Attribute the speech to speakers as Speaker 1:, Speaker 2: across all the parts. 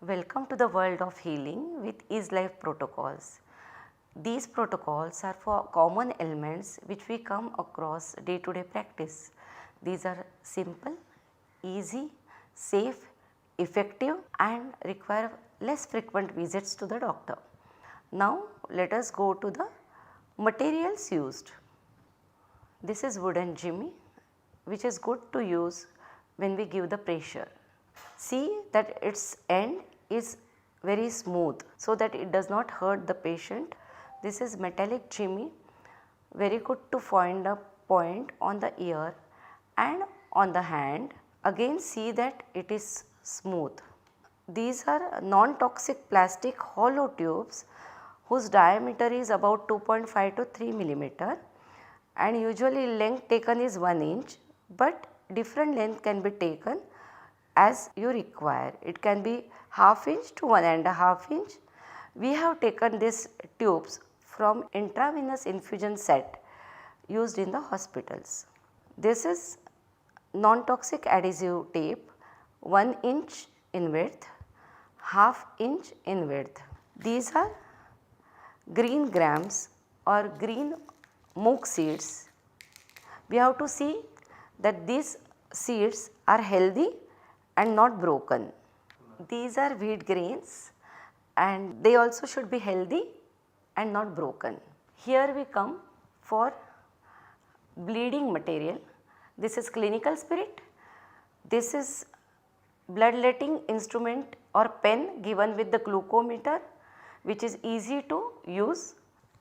Speaker 1: Welcome to the world of healing with Ease Life protocols. These protocols are for common ailments which we come across day to day practice. These are simple, easy, safe, effective and require less frequent visits to the doctor. Now let us go to the materials used. This is wooden jimmy which is good to use when we give the pressure. See that its end is very smooth so that it does not hurt the patient. This is metallic jimmy, very good to find a point on the ear and on the hand. Again see that it is smooth. These are non-toxic plastic hollow tubes whose diameter is about 2.5 to 3 millimeter and usually length taken is 1 inch, but different length can be taken as you require. It can be half inch to 1.5 inch. We have taken these tubes from intravenous infusion set used in the hospitals. This is non-toxic adhesive tape 1 inch in width, half inch in width. These are green grams or green mook seeds. We have to see that these seeds are healthy and not broken. These are wheat grains and they also should be healthy and not broken. Here we come for bleeding material. This is clinical spirit. This is bloodletting instrument or pen given with the glucometer which is easy to use.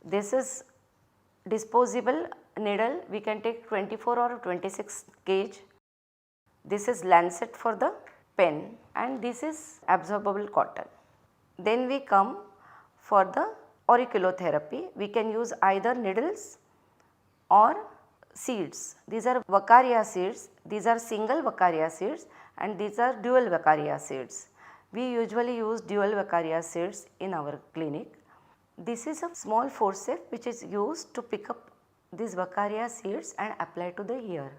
Speaker 1: This is disposable needle, we can take 24 or 26 gauge. This is lancet for the pen and this is absorbable cotton. Then we come for the auriculotherapy. We can use either needles or seeds. These are Vaccaria seeds, these are single Vaccaria seeds and these are dual Vaccaria seeds. We usually use dual Vaccaria seeds in our clinic. This is a small forceps which is used to pick up these Vaccaria seeds and apply to the ear.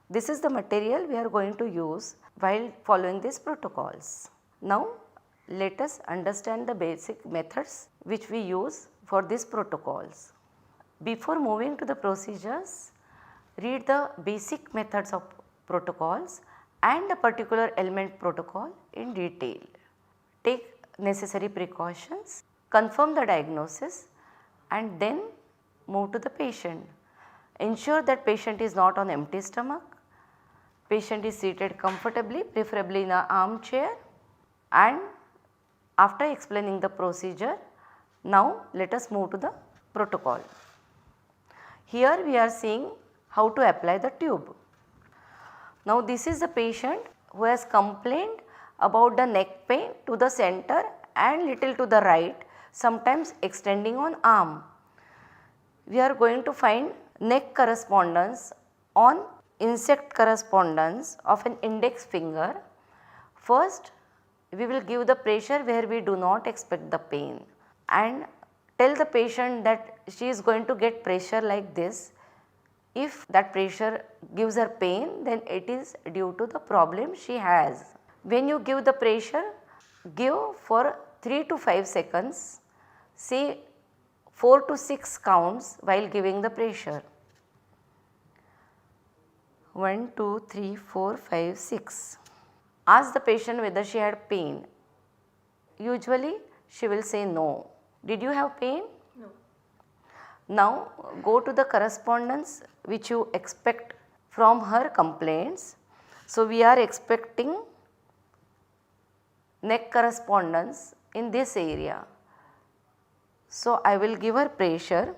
Speaker 1: This is the material we are going to use while following these protocols. Now let us understand the basic methods which we use for these protocols. Before moving to the procedures, read the basic methods of protocols and the particular ailment protocol in detail. Take necessary precautions, confirm the diagnosis and then move to the patient. Ensure that patient is not on empty stomach. Patient is seated comfortably, preferably in an armchair, and after explaining the procedure, now let us move to the protocol. Here we are seeing how to apply the tube. Now this is the patient who has complained about the neck pain to the center and little to the right, sometimes extending on arm. We are going to find neck correspondence on insect correspondence of an index finger. First we will give the pressure where we do not expect the pain and tell the patient that she is going to get pressure like this. If that pressure gives her pain, then it is due to the problem she has. When you give the pressure, give for 3 to 5 seconds, say 4 to 6 counts while giving the pressure. 1, 2, 3, 4, 5, 6. Ask the patient whether she had pain. Usually she will say no. Did you have pain?
Speaker 2: No.
Speaker 1: Now go to the correspondence which you expect from her complaints. So we are expecting neck correspondence in this area. So I will give her pressure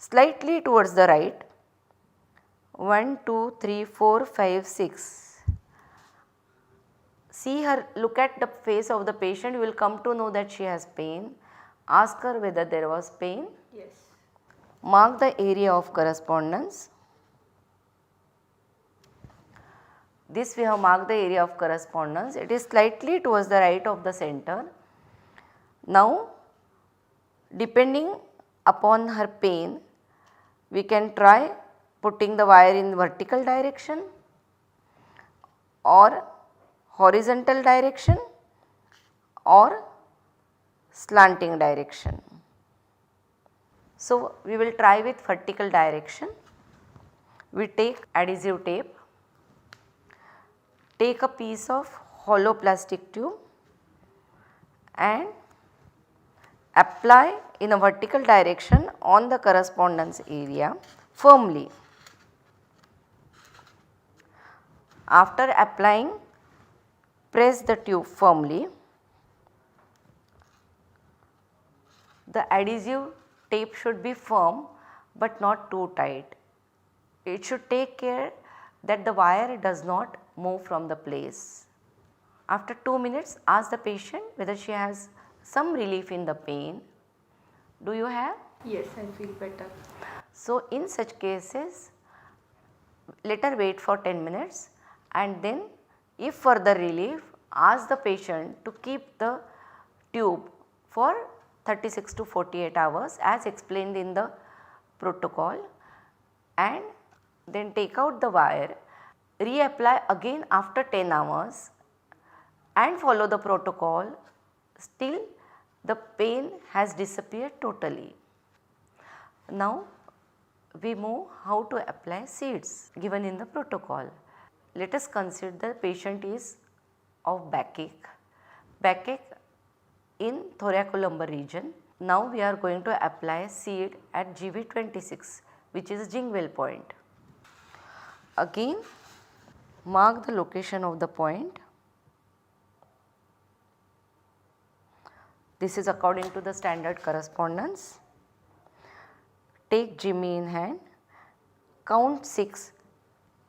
Speaker 1: slightly towards the right. 1, 2, 3, 4, 5, 6. See her, look at the face of the patient, you will come to know that she has pain. Ask her whether there was pain.
Speaker 2: Yes.
Speaker 1: Mark the area of correspondence. This we have marked the area of correspondence. It is slightly towards the right of the center. Now depending upon her pain, we can try putting the wire in vertical direction or horizontal direction or slanting direction. So, we will try with vertical direction. We take adhesive tape, take a piece of hollow plastic tube and apply in a vertical direction on the correspondence area firmly. After applying, press the tube firmly. The adhesive tape should be firm but not too tight. It should take care that the wire does not move from the place. After 2 minutes, ask the patient whether she has some relief in the pain. Do you have?
Speaker 2: Yes, I feel better.
Speaker 1: So, in such cases, let her wait for 10 minutes and then if further relief, ask the patient to keep the tube for 36 to 48 hours as explained in the protocol, and then take out the wire, reapply again after 10 hours and follow the protocol till the pain has disappeared totally. Now, we move how to apply seeds given in the protocol. Let us consider the patient is of backache in thoracolumbar region. Now, we are going to apply seed at GV26, which is Jingwell point. Again, mark the location of the point. This is according to the standard correspondence. Take Jimmy in hand, count 6,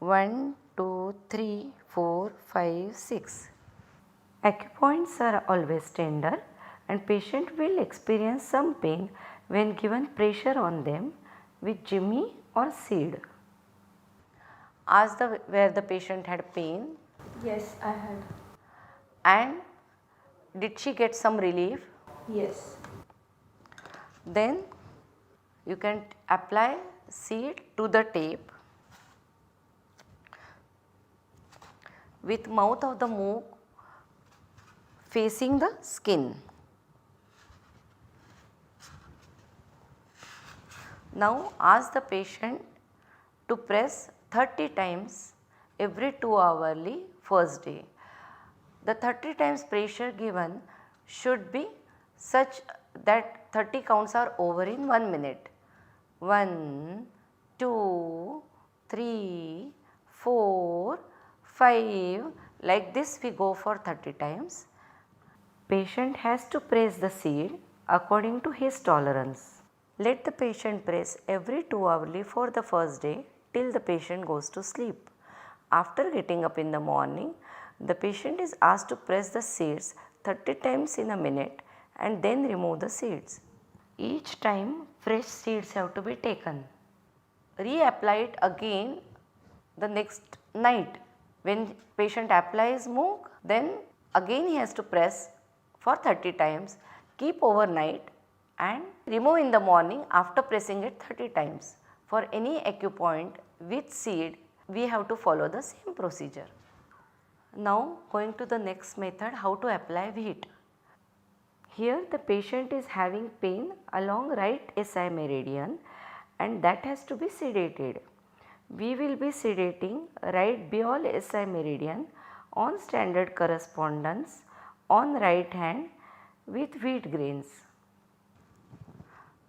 Speaker 1: 1, 2, 3, 4, 5, 6. Acupoints are always tender and patient will experience some pain when given pressure on them with Jimmy or seed. Ask where the patient had pain.
Speaker 2: Yes, I had.
Speaker 1: And did she get some relief?
Speaker 2: Yes.
Speaker 1: Then you can apply seed to the tape with mouth of the move facing the skin. Now ask the patient to press 30 times every 2 hourly first day. The 30 times pressure given should be such that 30 counts are over in 1 minute. 1, 2, 3, 4, 5, like this we go for 30 times. Patient has to press the seed according to his tolerance. Let the patient press every 2 hourly for the first day till the patient goes to sleep. After getting up in the morning, the patient is asked to press the seeds 30 times in a minute and then remove the seeds. Each time fresh seeds have to be taken. Reapply it again the next night. When patient applies Moog, then again he has to press for 30 times, keep overnight and remove in the morning after pressing it 30 times. For any acupoint with seed, we have to follow the same procedure. Now going to the next method, how to apply wheat. Here the patient is having pain along right SI meridian and that has to be sedated. We will be sedating right Biol SI meridian on standard correspondence on right hand with wheat grains.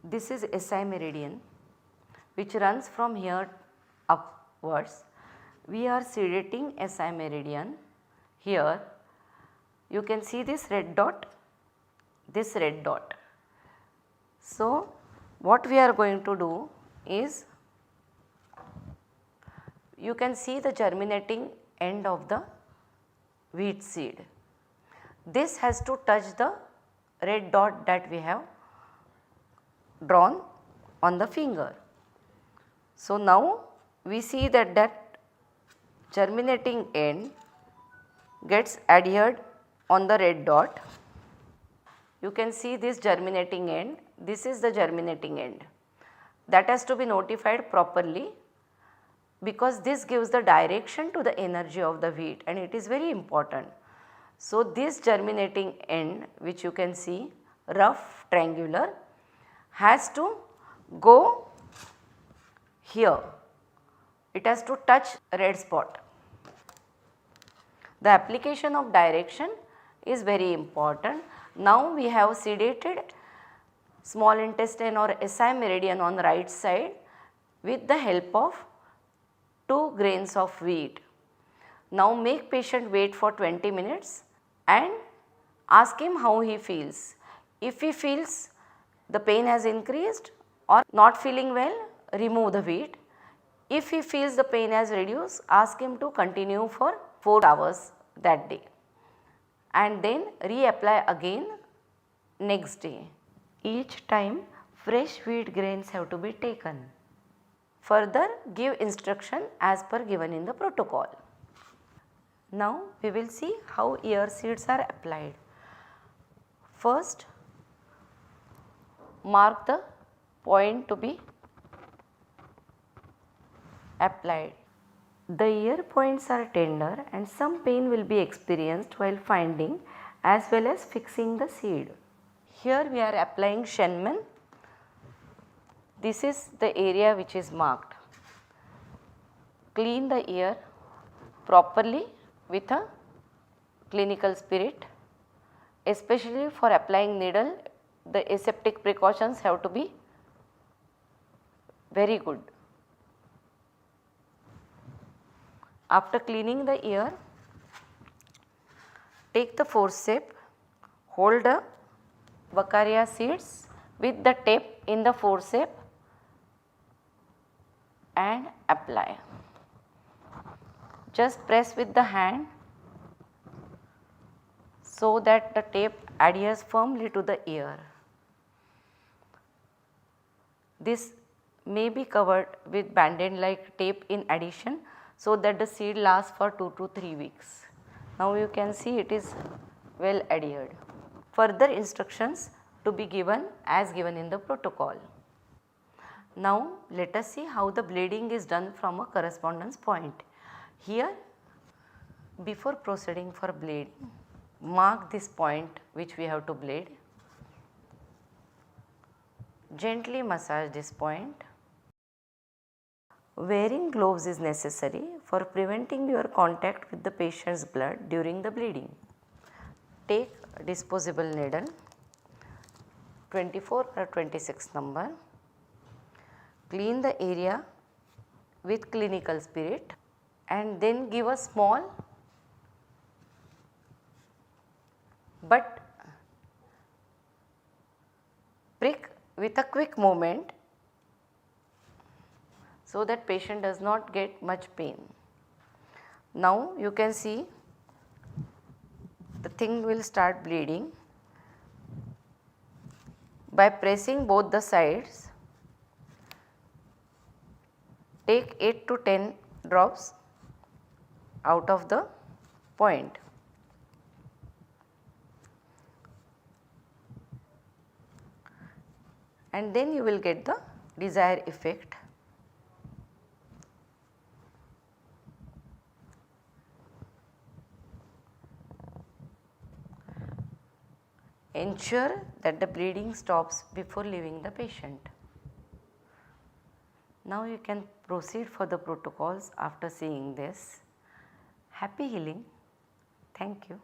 Speaker 1: This is SI meridian which runs from here upwards. We are sedating SI meridian. Here you can see this red dot. So, what we are going to do is, you can see the germinating end of the wheat seed. This has to touch the red dot that we have drawn on the finger. So, now we see that germinating end gets adhered on the red dot. You can see this germinating end, this is the germinating end. That has to be notified properly because this gives the direction to the energy of the wheat and it is very important. So, this germinating end, which you can see rough triangular, has to go here, it has to touch red spot. The application of direction is very important. Now we have sedated small intestine or SI meridian on the right side with the help of 2 grains of wheat. Now make patient wait for 20 minutes and ask him how he feels. If he feels the pain has increased or not feeling well, remove the wheat. If he feels the pain has reduced, ask him to continue for 4 hours that day and then reapply again next day. Each time fresh wheat grains have to be taken. Further, give instruction as per given in the protocol. Now we will see how ear seeds are applied. First, mark the point to be applied. The ear points are tender and some pain will be experienced while finding as well as fixing the seed. Here we are applying Shenman. This is the area which is marked. Clean the ear properly with a clinical spirit. Especially for applying needle, the aseptic precautions have to be very good. After cleaning the ear, take the forceps, hold the Vaccaria seeds with the tip in the forceps and apply. Just press with the hand so that the tape adheres firmly to the ear. This may be covered with band-aid like tape in addition so that the seed lasts for 2 to 3 weeks. Now you can see it is well adhered. Further instructions to be given as given in the protocol. Now let us see how the bleeding is done from a correspondence point. Here, before proceeding for bleeding, mark this point which we have to bleed. Gently massage this point. Wearing gloves is necessary for preventing your contact with the patient's blood during the bleeding. Take disposable needle 24 or 26 number. Clean the area with clinical spirit and then give a small but prick with a quick movement so that patient does not get much pain. Now you can see the thing will start bleeding. By pressing both the sides, take 8 to 10 drops out of the point. And then you will get the desired effect. Ensure that the bleeding stops before leaving the patient. Now you can proceed for the protocols after seeing this. Happy healing. Thank you.